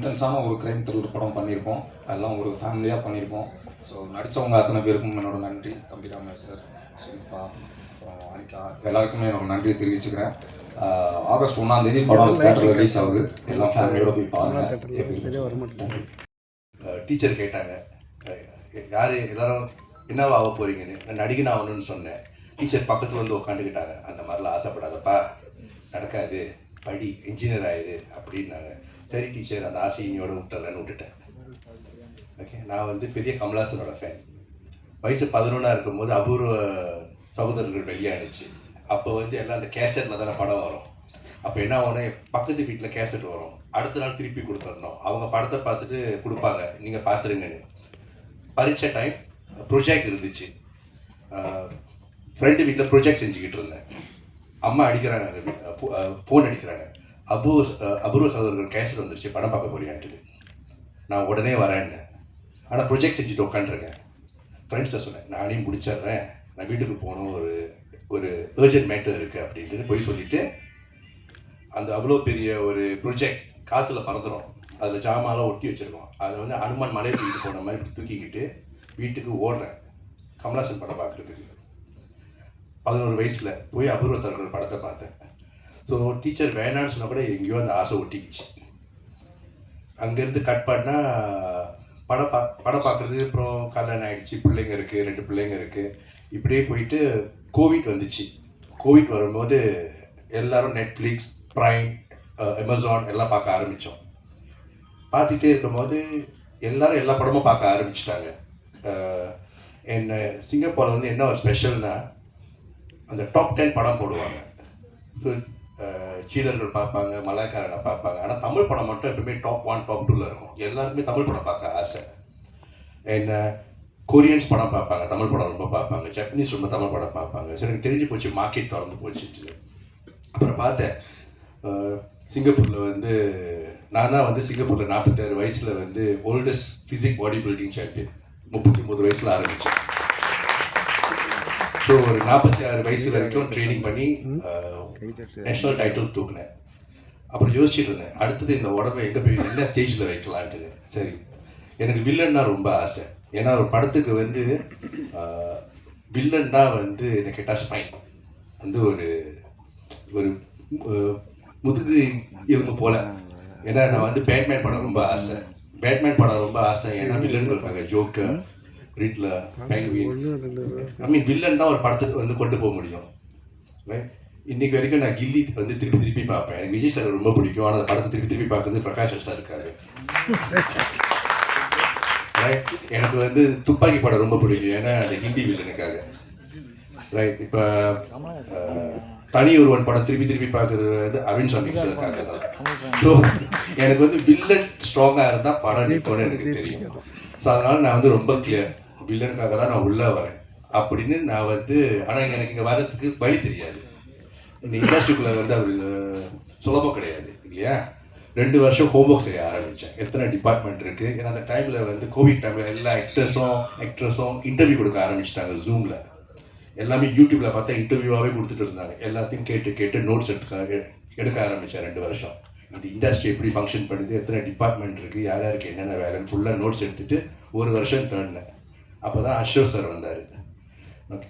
இன்டென்ஸான ஒரு crime thriller படம் பண்ணியிருக்கோம். எல்லாம் ஒரு ஃபேமிலியாக பண்ணியிருக்கோம். ஸோ நடித்தவங்க அத்தனை பேருக்கும் என்னோட நன்றி. தம்பி ரமேஷ் சார், ஷில்பா, அப்புறம் அனிகா, எல்லாருக்குமே என்னோட நன்றியை தெரிவிச்சுக்கிறேன். ஆகஸ்ட் 1ஆம் தேதி படம் தேட்டரில் ரிலீஸ் ஆகுது. எல்லாம் ஃபேமிலியோட போய் பாருங்கள். டீச்சர் கேட்டாங்க, யார் எல்லாரும் என்னவா ஆக போகிறீங்கன்னு. நான் நடிகன் ஆகணும்னு சொன்னேன். டீச்சர் பக்கத்தில் வந்து உட்காந்துக்கிட்டாங்க. அந்த மாதிரிலாம் ஆசைப்படாதப்பா, நடக்காது, படி, இன்ஜினியர் ஆயிரு அப்படின்னாங்க. சரி டீச்சர், அந்த ஆசையோட விட்டுட்டேன். ஓகே, நான் வந்து பெரிய கமல்ஹாசனோட ஃபேன். வயசு 11 இருக்கும்போது அபூர்வ சகோதரர்கள் வெளியாகிடுச்சு. அப்போ வந்து எல்லாம் அந்த கேசட்டில் தானே படம் வரும். அப்போ என்ன ஆகணும், பக்கத்து வீட்டில் கேசட் வரும், அடுத்த நாள் திருப்பி கொடுத்துடணும். அவங்க படத்தை பார்த்துட்டு கொடுப்பாங்க, நீங்கள் பார்த்துருங்கன்னு. பரீட்சை டைம், ப்ரொஜெக்ட் இருந்துச்சு. ஃப்ரெண்டு வீட்டில் ப்ரொஜெக்ட் செஞ்சுக்கிட்டு இருந்தேன். அம்மா அடிக்கிறாங்க, ஃபோன் அடிக்கிறாங்க. அபூர்வ சகோதரர்கள் கேசட் வந்துருச்சு, படம் பார்க்க போறியான்ட்டு. நான் உடனே வரேன்னு. ஆனால் ப்ரொஜெக்ட் செஞ்சுட்டு உட்காந்துருக்கேன். ஃப்ரெண்ட்ஸை சொன்னேன், நானே முடிச்சிட்றேன், நான் வீட்டுக்கு போகணும், ஒரு அர்ஜென்ட் மேட்டர் இருக்குது அப்படின்ட்டு போய் சொல்லிவிட்டு, அந்த அவ்வளோ பெரிய ஒரு ப்ரொஜெக்ட் காற்றுல பறந்துடும். அதில் ஜாமான்லாம் ஒட்டி வச்சுருக்கோம். அதை வந்து அனுமான் மலையை தூக்கிட்டு போன மாதிரி தூக்கிக்கிட்டு வீட்டுக்கு ஓடுறேன் கமல்ஹாசன் படம் பார்க்குறதுக்கு. 11 வயசில் போய் அபூர்வ சகோதரர்கள் படத்தை பார்த்தேன். ஸோ டீச்சர் வேணான்னு சொன்னால் கூட எங்கேயோ அந்த ஆசை ஒட்டிக்கிச்சு. அங்கேருந்து கட் பண்ணால் படம் பார்க்குறது. அப்புறம் கல்யாணம் ஆகிடுச்சு, பிள்ளைங்க இருக்குது, 2 பிள்ளைங்க இருக்குது. இப்படியே போயிட்டு கோவிட் வந்துச்சு. கோவிட் வரும்போது எல்லோரும் நெட்ஃப்ளிக்ஸ், ப்ரைம், அமேசான் எல்லாம் பார்க்க ஆரம்பித்தோம். பார்த்துட்டே இருக்கும்போது எல்லோரும் எல்லா படமும் பார்க்க ஆரம்பிச்சிட்டாங்க. என்ன சிங்கப்பூரில் வந்து என்ன ஒரு ஸ்பெஷல்னால், அந்த டாப் 10 படம் போடுவாங்க. ஸோ சீனர்கள் பார்ப்பாங்க, மலாய்க்காரனை பார்ப்பாங்க. ஆனால் தமிழ் படம் மட்டும் எப்பவுமே டாப் 1, டாப் 2ல் இருக்கும். எல்லாருக்குமே தமிழ் படம் பார்க்க ஆசை. என்ன கொரியன்ஸ் படம் பார்ப்பாங்க, தமிழ் படம் ரொம்ப பார்ப்பாங்க. ஜப்பனீஸ் ரொம்ப தமிழ் படம் பார்ப்பாங்க. சரி, எனக்கு தெரிஞ்சு போச்சு, மார்க்கெட் திறந்து போச்சு. அப்புறம் பார்த்தேன், சிங்கப்பூரில் வந்து நான் தான் வந்து சிங்கப்பூரில் 46 வயசில் வந்து oldest physique body building champion. 39 வயசில் ஆரம்பித்தேன். ஸோ ஒரு 46 வயசு வரைக்கும் ட்ரைனிங் பண்ணி நேஷ்னல் டைட்டில் தூக்கினேன். அப்புறம் யோசிச்சுட்டு இருந்தேன், அடுத்தது இந்த உடம்பை எங்கே போய் என்ன ஸ்டேஜில் வைக்கலான்ட்டு. சரி, எனக்கு வில்லன்னா ரொம்ப ஆசை. ஏன்னா ஒரு படத்துக்கு வந்து வில்லன் தான் வந்து எனக்கு டச் ஸ்பைன் வந்து ஒரு ஒரு முதுகு எலும்பு போல். ஏன்னா நான் வந்து பேட்மேன் படம் ரொம்ப ஆசை. ஏன்னா வில்லன்களுக்காக ஜோக்கர், ரிட்லர், பெங்குவின், வில்லன் தான் ஒரு படத்துக்கு வந்து கொண்டு போக முடியும். இன்னைக்கு வரைக்கும் நான் கில்லி வந்து திருப்பி பார்ப்பேன். எனக்கு விஜய் சார் ரொம்ப பிடிக்கும். ஆனால் அந்த படத்தை திருப்பி பார்க்குறது பிரகாஷ் சார் இருக்காரு. எனக்கு வந்து துப்பாக்கி படம் ரொம்ப பிடிக்கும், ஏன்னா அந்த ஹிந்தி வில்லனுக்காக. ரைட், இப்போ தனி ஒருவன் படம் திருப்பி பார்க்குறது வந்து அரவிந்த் சாமி சாருக்காக தான். ஸோ எனக்கு வந்து வில்லன் ஸ்ட்ராங்காக இருந்தால் படம் நிற்கும்னு எனக்கு தெரியும். ஸோ அதனால் நான் வந்து ரொம்ப கிளியர், வில்லனுக்காக தான் நான் உள்ளே வரேன் அப்படின்னு நான் வந்து. ஆனால் எனக்கு இங்கே வர்றதுக்கு வழி தெரியாது. இந்த இண்டஸ்ட்ரிக்குள்ளே வந்து அவர் சுலபம் கிடையாது இல்லையா. 2 வருஷம் ஹோம்ஒர்க் செய்ய ஆரம்பித்தேன். எத்தனை டிபார்ட்மெண்ட் இருக்குது. ஏன்னா அந்த டைமில் வந்து கோவிட் டைமில் எல்லா ஆக்ட்ரஸும் இன்டர்வியூ கொடுக்க ஆரம்பிச்சிட்டாங்க ஜூமில். எல்லாமே யூடியூப்பில் பார்த்தா இன்டர்வியூவாகவே கொடுத்துட்டு இருந்தாங்க. எல்லாத்தையும் கேட்டு நோட்ஸ் எடுக்க ஆரம்பித்தேன் 2 வருஷம். இந்த இண்டஸ்ட்ரி எப்படி ஃபங்க்ஷன் பண்ணுது, எத்தனை டிபார்ட்மெண்ட் இருக்குது, யாருக்கு என்னென்ன வேலைன்னு ஃபுல்லாக நோட்ஸ் எடுத்துகிட்டு 1 வருஷம் தேடினேன். அப்போ தான் அஷ்ரஃப் சார் வந்தார். ஓகே,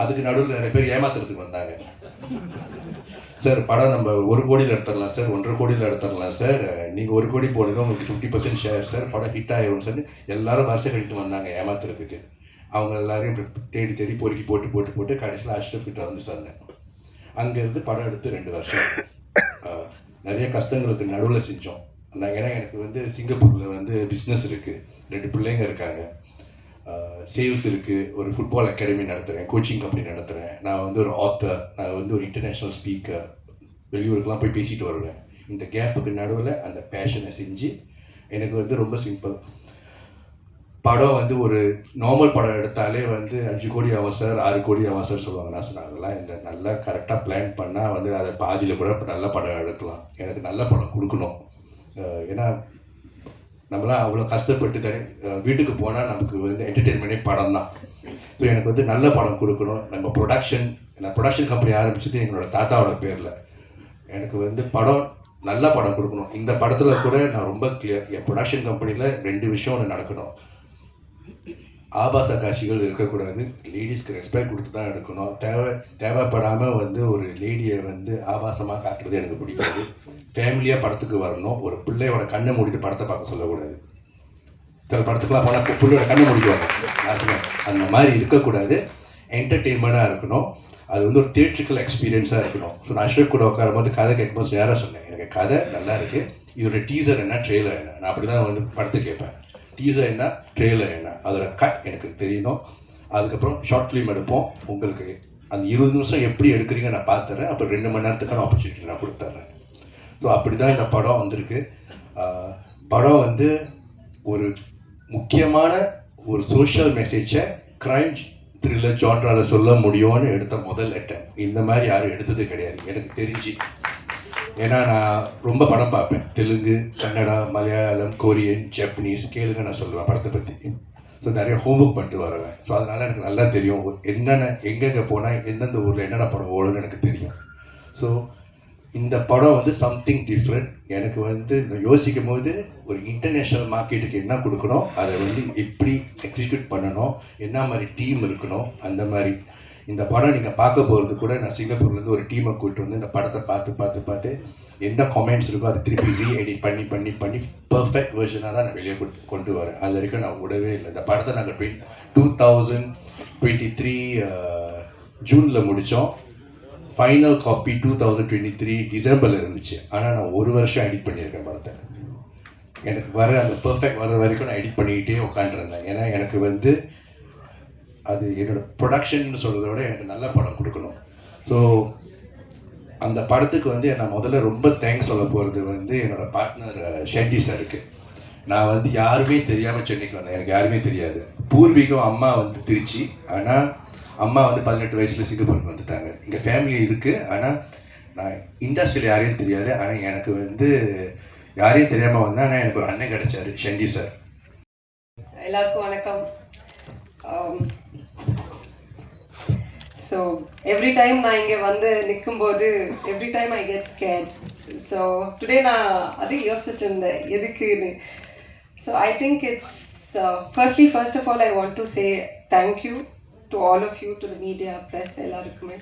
அதுக்கு நடுவில் நிறைய பேர் ஏமாத்துறதுக்கு வந்தாங்க. சார் படம் நம்ம 1 கோடியில் எடுத்துடலாம் சார், 1.5 கோடியில் எடுத்துடலாம் சார், நீங்கள் 1 கோடி போடுங்க, உங்களுக்கு 50% ஷேர் சார், படம் ஹிட் ஆகிடும் சார். எல்லாரும் வருஷம் கழிட்டு வந்தாங்க ஏமாத்துறதுக்கு. அவங்க எல்லாரையும் தேடி பொறுக்கி போட்டு கடைசியில் அஷ்ரஃப் கிட்ட வந்து சொன்னேன். அங்கேருந்து படம் எடுத்து 2 வருஷம் நிறைய கஷ்டங்களுக்கு நடுவில் செஞ்சோம். ஏன்னா எனக்கு வந்து சிங்கப்பூரில் வந்து பிஸ்னஸ் இருக்குது, 2 பிள்ளைங்க இருக்காங்க, சேல்ஸ் இருக்குது, ஒரு ஃபுட்பால் அகாடமி நடத்துகிறேன், கோச்சிங் கம்பெனி நடத்துகிறேன். நான் வந்து ஒரு ஆத்தர், நான் வந்து ஒரு இன்டர்நேஷ்னல் ஸ்பீக்கர், வெளியூருக்கெலாம் போய் பேசிட்டு வருவேன். இந்த கேப்புக்கு நடுவில் அந்த பேஷனை செஞ்சு எனக்கு வந்து ரொம்ப சிம்பிள். படம் வந்து ஒரு நார்மல் படம் எடுத்தாலே வந்து 5 கோடி ஆகும் சார், 6 கோடி ஆகும் சார் சொல்லுவாங்க. நான் சொன்னேன் அதெல்லாம் இல்லை, நல்லா கரெக்டாக பிளான் பண்ணால் வந்து அதை பாதியில் கூட நல்ல படம் எடுக்கலாம். எனக்கு நல்ல படம் கொடுக்கணும். ஏன்னா நம்மளாம் அவ்வளோ கஷ்டப்பட்டு வீட்டுக்கு போனால் நமக்கு வந்து என்டர்டெயின்மெண்ட்டே படம் தான். ஸோ எனக்கு வந்து நல்ல படம் கொடுக்கணும். நான் ப்ரொடக்ஷன் கம்பெனி ஆரம்பிச்சது எங்களோட தாத்தாவோட பேரில். எனக்கு வந்து படம் நல்ல படம் கொடுக்கணும். இந்த படத்தில் கூட நான் ரொம்ப கிளியர், என் ப்ரொடக்ஷன் கம்பெனியில் 2 விஷயம் ஒன்று நடக்கணும். ஆபாச காட்சிகள் இருக்கக்கூடாது, லேடிஸ்க்கு ரெஸ்பெக்ட் கொடுத்து தான் எடுக்கணும். தேவைப்படாமல் வந்து ஒரு லேடியை வந்து ஆபாசமாக காட்டுறது எனக்கு பிடிக்காது. ஃபேமிலியாக படத்துக்கு வரணும். ஒரு பிள்ளையோட கண்ணை மூடிட்டு படத்தை பார்க்க சொல்லக்கூடாது. சில படத்துக்குலாம் போனால் பிள்ளையோட கண்ணை முடிக்குவாங்க. அந்த மாதிரி இருக்கக்கூடாது. என்டர்டெயின்மெண்ட்டாக இருக்கணும். அது வந்து ஒரு தியேட்ரிக்கல் எக்ஸ்பீரியன்ஸாக இருக்கணும். ஸோ நான் அஷ்ரப் கூட உட்காரும்போது கதை கேட்கும்போது நேராக சொன்னேன், எனக்கு கதை நல்லா இருக்குது, இதோட டீசர் என்ன, ட்ரெய்லர் என்ன, நான் அப்படி தான் வந்து படத்தை கேட்பேன். டீசர் என்ன, ட்ரெய்லர் என்ன, அதோட கட் எனக்கு தெரியணும். அதுக்கப்புறம் ஷார்ட் ஃபிலிம் எடுப்போம். உங்களுக்கு அந்த 20 நிமிஷம் எப்படி எடுக்கிறீங்க நான் பார்த்துறேன். அப்புறம் 2 மணி நேரத்துக்கான ஆப்பர்ச்சுனிட்டி நான் கொடுத்துட்றேன். ஸோ அப்படி தான் இந்த படம் வந்திருக்கு. படம் வந்து ஒரு முக்கியமான ஒரு சோஷியல் மெசேஜை க்ரைம் த்ரில்லர் ஜான்ராவில் சொல்ல முடியும்னு எடுத்த முதல் அட்டம். இந்த மாதிரி யாரும் எடுத்தது கிடையாது எனக்கு தெரிஞ்சு. ஏன்னா நான் ரொம்ப படம் பார்ப்பேன், தெலுங்கு, கன்னடா, மலையாளம், கொரியன், ஜப்பனீஸ், கேளுங்க நான் சொல்லுவேன் படத்தை பற்றி. ஸோ நிறைய ஹோம்ஒர்க் பண்ணிட்டு வருவேன். ஸோ அதனால் எனக்கு நல்லா தெரியும் என்னென்ன எங்கெங்கே போனால் எந்தெந்த ஊரில் என்னென்ன படம் ஓடுன்னு எனக்கு தெரியும். ஸோ இந்த படம் வந்து சம்திங் டிஃப்ரெண்ட். எனக்கு வந்து யோசிக்கும் போது ஒரு இன்டர்நேஷ்னல் மார்க்கெட்டுக்கு என்ன கொடுக்கணும், அதை வந்து எப்படி எக்ஸிக்யூட் பண்ணணும், என்ன மாதிரி டீம் இருக்கணும், அந்த மாதிரி. இந்த படம் நீங்கள் பார்க்க போகிறது கூட நான் சிங்கப்பூர்லேருந்து ஒரு டீமை கூப்பிட்டு வந்து இந்த படத்தை பார்த்து என்ன கமெண்ட்ஸ் இருக்கோ அதை திருப்பி ரீஎடிட் பண்ணி பர்ஃபெக்ட் வெர்ஷனாக தான் நான் வெளியே கொண்டு வரேன். அது வரைக்கும் நான் விடவே இல்லை. இந்த படத்தை நாங்கள் 2023 ஜூனில் முடித்தோம். ஃபைனல் காப்பி 2023 டிசம்பரில் இருந்துச்சு. ஆனால் நான் 1 வருஷம் எடிட் பண்ணியிருக்கேன் படத்தை. எனக்கு வர அந்த பர்ஃபெக்ட் வர வரைக்கும் நான் எடிட் பண்ணிக்கிட்டே உட்காந்துருந்தேன். ஏன்னா எனக்கு வந்து அது என்னோடய ப்ரொடக்ஷன் சொல்கிறத விட எனக்கு நல்ல படம் கொடுக்கணும். ஸோ அந்த படத்துக்கு வந்து நான் முதல்ல ரொம்ப தேங்க்ஸ் சொல்ல போகிறது வந்து என்னோடய பார்ட்னர் ஷெட்டி சாருக்கு. நான் வந்து யாருமே தெரியாமல் சென்னைக்கு வந்தேன். எனக்கு யாருமே தெரியாது. பூர்வீகம் அம்மா வந்து திருச்சி, ஆனால் அம்மா வந்து 18 வயசில் சிங்கப்பூருக்கு வந்துட்டாங்க. இங்கே ஃபேமிலி இருக்குது, ஆனால் நான் இண்டஸ்ட்ரியில் யாரையும் தெரியாது. ஆனால் எனக்கு வந்து யாரையும் தெரியாமல் வந்தேன். ஆனால் எனக்கு ஒரு அண்ணன் கிடைச்சாரு, ஷெண்டி சார். எல்லாருக்கும் வணக்கம். ஸோ எவ்ரி டைம் நான் இங்கே வந்து நிற்கும்போது every time I get scared. So today நான் அது யோசிச்சுட்டு இருந்தேன் எதுக்குன்னு. So I think it's first of all I want to say thank you to all of you, to the media, press, எல்லாருக்குமே.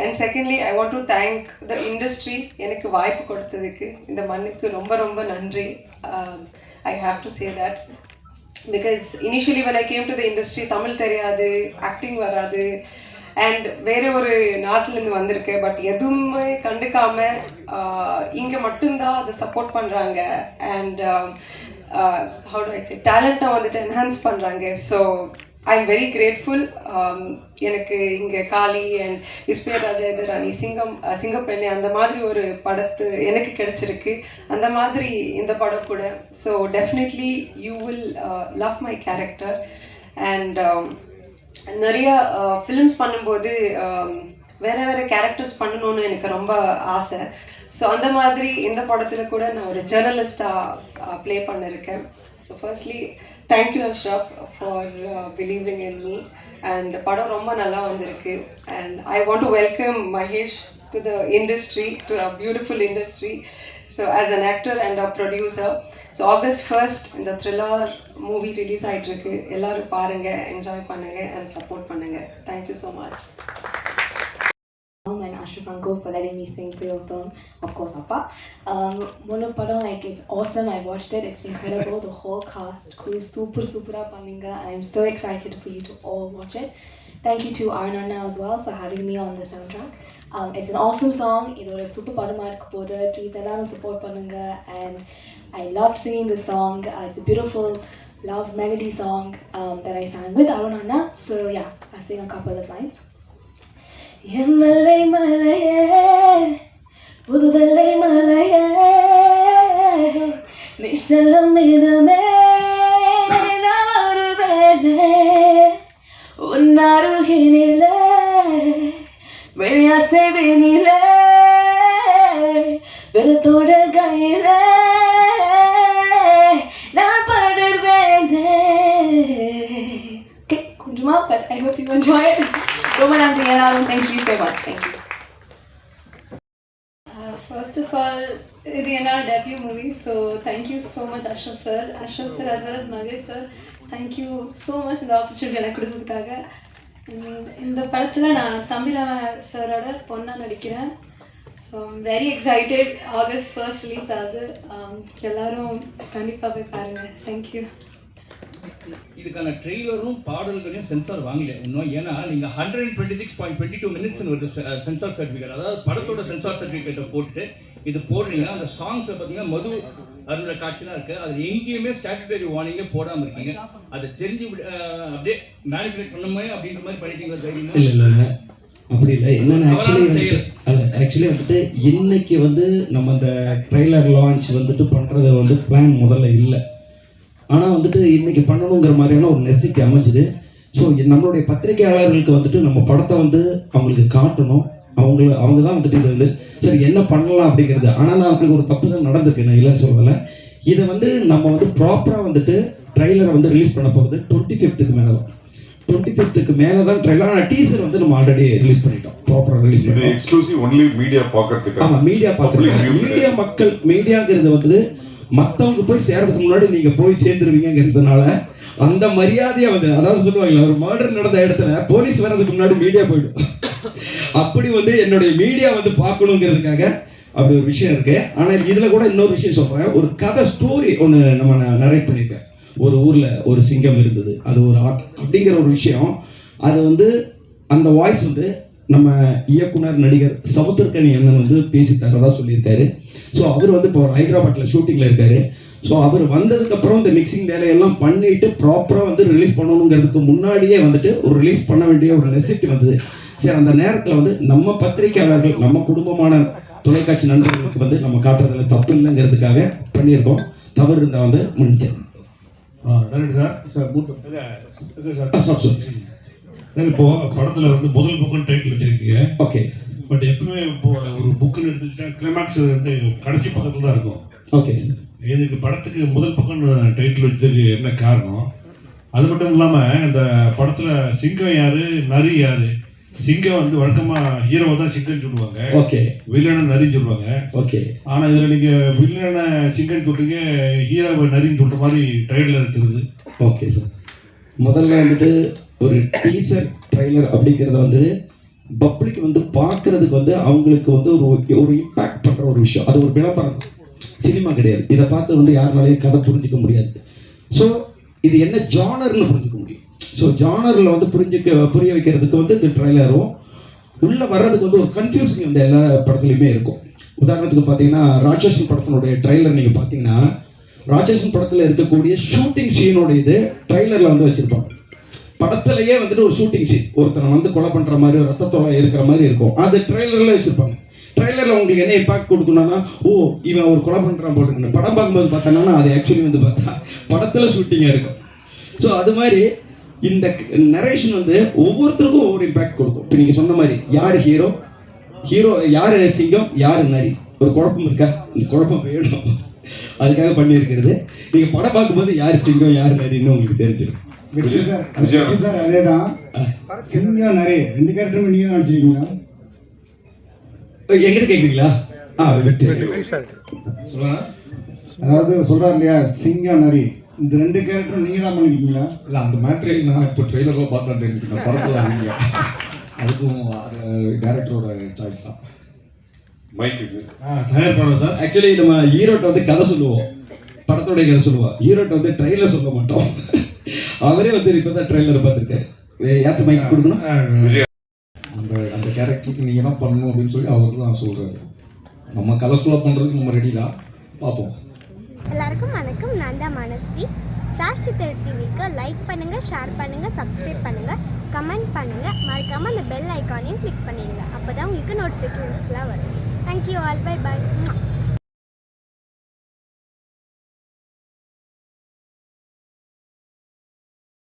And secondly, I want to thank the industry. எனக்கு வாய்ப்பு கொடுத்ததுக்கு இந்த மண்ணுக்கு ரொம்ப ரொம்ப நன்றி. I have to say that because initially when I came to the industry, Tamil தெரியாது, ஆக்டிங் வராது, அண்ட் வேறு ஒரு நாட்டிலேருந்து வந்திருக்கேன். பட் எதுவுமே கண்டுக்காமல் இங்கே மட்டும்தான் அதை சப்போர்ட் பண்ணுறாங்க. And how do I say, டேலண்ட்டை வந்துட்டு என்ஹான்ஸ் பண்ணுறாங்க. So I am very grateful. எனக்கு இங்கே காளி அண்ட் விஸ்வ ராஜேந்திராணி, சிங்கப்பெண்ணை அந்த மாதிரி ஒரு படத்து எனக்கு கிடைச்சிருக்கு. அந்த மாதிரி இந்த படம் கூட. So definitely you will love my character. And நிறைய ஃபிலிம்ஸ் பண்ணும்போது வேறு கேரக்டர்ஸ் பண்ணணுன்னு எனக்கு ரொம்ப ஆசை. ஸோ அந்த மாதிரி இந்த படத்தில் கூட நான் ஒரு ஜேர்னலிஸ்டாக ப்ளே பண்ணியிருக்கேன். So firstly thank you Ashraf for believing in me. And படம் ரொம்ப நல்லா வந்திருக்கு. And I want to welcome Mahesh to the industry, to a beautiful industry. So as an actor and a producer. So August 1st இந்த thriller movie release ஆகிட்டுருக்கு. எல்லோரும் பாருங்கள், enjoy பண்ணுங்கள் and support பண்ணுங்கள். Thank you so much. And Ashraf uncle for letting me sing for your film. Of course, Appa. Mono padam, like, it's awesome. I watched it. It's incredible. The whole cast, crew, super up Aminga. I'm so excited for you to all watch it. Thank you to Arnanna as well for having me on the soundtrack. It's an awesome song. Idoda super padama irukapodhu. Please ellarum support pannunga. And I loved singing the song. It's a beautiful love melody song that I sang with Arnanna. So yeah, I'll sing a couple of lines. என் மலை மலையே, புது வெள்ளை மலையே, நீ செல்லும் இடமே நான் வருவேனே, உன் அருகினிலே வெளியாசைவினிலே வெறுத்தோட கையிலே நான் படுவேனே. Okay, கொஞ்சமா, but I hope you enjoy it. Roman and Diana, thank you so much. Thank you. First of all, இது என்னோட debut movie, so thank you so much Ashraf sir as well as Magesh sir. Thank you so much இந்த opportunity எனக்கு கொடுத்ததுக்காக. இந்த படத்தில் நான் தம்பிராம சாரோட பொண்ணா நடிக்கிறேன். So I'm very excited. August 1st release ஆகுது. எல்லாரும் கண்டிப்பாக போய் பாருங்கள். தேங்க்யூ. இதுக்கான ட்ரெய்லரும் பாடல்களையும் சென்சார் வாங்கல இன்னும். ஏன்னா நீங்கள் 126.22 மினிட்ஸ்னு ஒரு சென்சார் சர்டிஃபிகேட், அதாவது படத்தோட சென்சார் சர்டிஃபிகேட்டை போட்டுட்டு இது போடுறீங்க. அந்த சாங்ஸை பார்த்தீங்கன்னா மது அருந்த காட்சிலாம் இருக்குது. அது எங்கேயுமே ஸ்டாட்யூட்டரி வார்னிங்கே போடாமல் இருக்கீங்க. அதை தெரிஞ்சு அப்படியே மேனிபுலேட் பண்ணுமே அப்படின்ற மாதிரி பண்ணிட்டீங்களா தைரியமா? இல்லை அப்படி இல்லை. என்னென்ன ஆக்சுவலி வந்துட்டு இன்னைக்கு வந்து நம்ம அந்த ட்ரெய்லர் லான்ச் வந்துட்டு பண்ணுறது வந்து பிளான் முதல்ல இல்லை. ஆனால் வந்துட்டு இன்றைக்கி பண்ணணுங்கிற மாதிரியான ஒரு நெசிட்டி அமைஞ்சுது. ஸோ நம்மளுடைய பத்திரிகையாளர்களுக்கு வந்துட்டு நம்ம படத்தை வந்து அவங்களுக்கு காட்டணும். அவங்க தான் வந்துட்டு இது வந்து சரி என்ன பண்ணலாம் அப்படிங்கிறது. ஆனால் நான் எனக்கு ஒரு தப்பு தான் நடந்திருக்கு, நான் இல்லைன்னு சொல்லலை. இதை வந்து நம்ம வந்து ப்ராப்பராக வந்துட்டு ட்ரெய்லரை வந்து ரிலீஸ் பண்ண போகிறது 25th மேலே தான். 25th மேலே தான் ட்ரெய்லர். ஆனால் டீசர் வந்து நம்ம ஆல்ரெடி ரிலீஸ் பண்ணிட்டோம், ப்ராப்பராக ரிலீஸ் பண்ணிட்டோம். எக்ஸ்க்ளூசிவ் ஒன்லி மீடியா பார்க்கறதுக்கு. ஆமாம், மீடியா பார்க்குறதுக்கு. மீடியா மக்கள், மீடியாங்கிறது வந்து மற்றவங்க போய் சேர்றதுக்கு முன்னாடி நீங்கள் போய் சேர்ந்துருவீங்கிறதுனால அந்த மரியாதையை வந்து, அதாவது சொல்லுவாங்களா, ஒரு மர்டர் நடந்த இடத்துல போலீஸ் வர்றதுக்கு முன்னாடி மீடியா போயிடும். அப்படி வந்து என்னுடைய மீடியா வந்து பார்க்கணுங்கிறதுக்காக அப்படி ஒரு விஷயம் இருக்கு. ஆனால் இதில் கூட இன்னொரு விஷயம் சொல்கிறேன். ஒரு கதை ஸ்டோரி ஒன்று நம்ம நரேட் பண்ணியிருக்கேன். ஒரு ஊரில் ஒரு சிங்கம் இருந்தது, அது ஒரு ஆர்ட் அப்படிங்கிற ஒரு விஷயம். அது வந்து அந்த வாய்ஸ் வந்து நம்ம இயக்குனர் நடிகர் சமுத்திரக்கனி அண்ணன் வந்து பேசி தரதா சொல்லியிருக்காரு. ஸோ அவர் வந்து இப்போ ஹைதராபாத்தில் ஷூட்டிங்கில் இருக்காரு. ஸோ அவர் வந்ததுக்கப்புறம் இந்த மிக்சிங் வேலையெல்லாம் பண்ணிட்டு ப்ராப்பராக வந்து ரிலீஸ் பண்ணணுங்கிறதுக்கு முன்னாடியே வந்துட்டு ஒரு ரிலீஸ் பண்ண வேண்டிய ஒரு நெசிட்டி வந்தது. சரி, அந்த நேரத்தில் வந்து நம்ம பத்திரிகையாளர்கள், நம்ம குடும்பமான தொலைக்காட்சி நண்பர்களுக்கு வந்து நம்ம காட்டுறதுல தப்பு இல்லைங்கிறதுக்காக பண்ணியிருக்கோம். தவறு இருந்தால் வந்து மன்னிச்சேன். இப்போ படத்தில் வந்து முதல் புக்குன்னு டைட்டில் வச்சிருக்கீங்க. ஓகே. பட் எப்பவுமே இப்போ ஒரு புக்குன்னு எடுத்துக்கிட்டா கிளைமேக்ஸ் வந்து கடைசி பக்கத்தில் தான் இருக்கும். ஓகே. இதுக்கு படத்துக்கு முதல் பக்கம்னு டைட்டில் வச்சதுக்கு என்ன காரணம்? அது மட்டும் இல்லாமல் இந்த படத்தில் சிங்கம் யாரு, நரி யாரு? சிங்கம் வந்து வழக்கமாக ஹீரோவை தான் சிங்கம்னு சொல்லுவாங்க. ஓகே. வில்லனை நரின்னு சொல்லுவாங்க. ஓகே. ஆனால் இதில் நீங்கள் வில்லனை சிங்கம்னு சொல்கிறீங்க, ஹீரோவை நரின்னு சொல்கிற மாதிரி ட்ரைலர் எடுத்துருது. Okay sir. முதல்ல வந்துட்டு ஒரு டீசர் ட்ரைலர் அப்படிங்கிறத வந்து பப்ளிக் வந்து பார்க்கறதுக்கு வந்து அவங்களுக்கு வந்து ஒரு இம்பேக்ட் பண்ணுற ஒரு விஷயம். அது ஒரு விளம்பரம், சினிமா கிடையாது. இதை பார்த்து வந்து யாருனாலையும் கதை புரிஞ்சிக்க முடியாது. ஸோ இது என்ன ஜானர்னு புரிஞ்சிக்க முடியும். ஸோ ஜானரில் வந்து புரிய வைக்கிறதுக்கு வந்து இந்த ட்ரைலரும் உள்ளே வர்றதுக்கு வந்து ஒரு கன்ஃபியூசிங் வந்து எல்லா படத்துலையுமே இருக்கும். உதாரணத்துக்கு பார்த்தீங்கன்னா ராட்சசன் படத்தினுடைய ட்ரைலர் நீங்கள் பார்த்தீங்கன்னா ராட்சசன் படத்தில் இருக்கக்கூடிய ஷூட்டிங் சீனோட இது ட்ரைலரில் வந்து வச்சுருப்பாங்க. படத்துலையே வந்துட்டு ஒரு ஷூட்டிங் சீன், ஒருத்தனை வந்து கொலை பண்ணுற மாதிரி, ஒரு ரத்தத்தோலை இருக்கிற மாதிரி இருக்கும். அது ட்ரெய்லரில் வச்சுருப்பாங்க. ட்ரெய்லரில் உங்களுக்கு என்ன இம்பாக்ட் கொடுக்கணும்னா, ஓ இவன் ஒரு கொலை பண்ணுறான் போட்டுருக்கணும். படம் பார்க்கும்போது பார்த்தோன்னா அது ஆக்சுவலி வந்து பார்த்தா படத்தில் ஷூட்டிங்காக இருக்கும். ஸோ அது மாதிரி இந்த நரேஷன் வந்து ஒவ்வொருத்தருக்கும் ஒவ்வொரு இம்பாக்ட் கொடுக்கும். இப்போ நீங்கள் சொன்ன மாதிரி யார் ஹீரோ, யார் சிங்கம், யார் நரி, ஒரு குழப்பம் இருக்கா? இந்த குழப்பம் வேணும், அதுக்காக பண்ணியிருக்கிறது. நீங்கள் படம் பார்க்கும்போது யார் சிங்கம் யார் நரின்னு உங்களுக்கு தெரிஞ்சிடும். சார் அதே தான் சிங்கம் நிறைய 2 கேரக்டரும் நீங்கள் தான் நடிச்சிருக்கீங்களா? எங்கிட்ட கேட்குறீங்களா? அதாவது சொல்கிறார் இல்லையா, சிங்கம் நரி, இந்த 2 கேரக்டரும் நீங்கள் தான் பண்ணிருக்கீங்களா? இல்லை, அந்த மேட்ரு நான் இப்போ ட்ரெய்லரில் பார்த்தா தெரிஞ்சுக்கிட்டேன். படத்தில் நீங்கள் அதுக்கும் அது டேரக்டரோட சாய்ஸ் தான். மைக்கு தயார் பண்ணோம் சார். ஆக்சுவலி நம்ம ஹீரோட்ட வந்து கதை சொல்லுவோம், படத்தோடைய கதை சொல்லுவோம். ஹீரோட்ட வந்து ட்ரெய்லர் சொல்ல மாட்டோம். அவரே வந்து இப்போ தான் ட்ரெய்லர் பார்த்துருக்காரு. யாருக்கு மைக் கொடுக்கணும்? அந்த கேரக்டருக்கு நீங்கள் தான் பண்ணணும் அப்படின்னு சொல்லி அவர் தான் சொல்கிறாரு. நம்ம கலர்ஃபுல்லாக பண்ணுறதுக்கு நம்ம ரெடி தான், பார்ப்போம். எல்லாருக்கும் வணக்கம், நான் தான் மனஸ்வி. ஃப்ளாஷ் டிவிக்கு லைக் பண்ணுங்கள், ஷேர் பண்ணுங்கள், சப்ஸ்கிரைப் பண்ணுங்கள், கமெண்ட் பண்ணுங்கள், மறக்காமல் அந்த பெல் ஐக்கானையும் கிளிக் பண்ணிடுங்க. அப்போ தான் உங்களுக்கு நோட்டிஃபிகேஷன்ஸ்லாம் வரும். Thank you all, bye bye.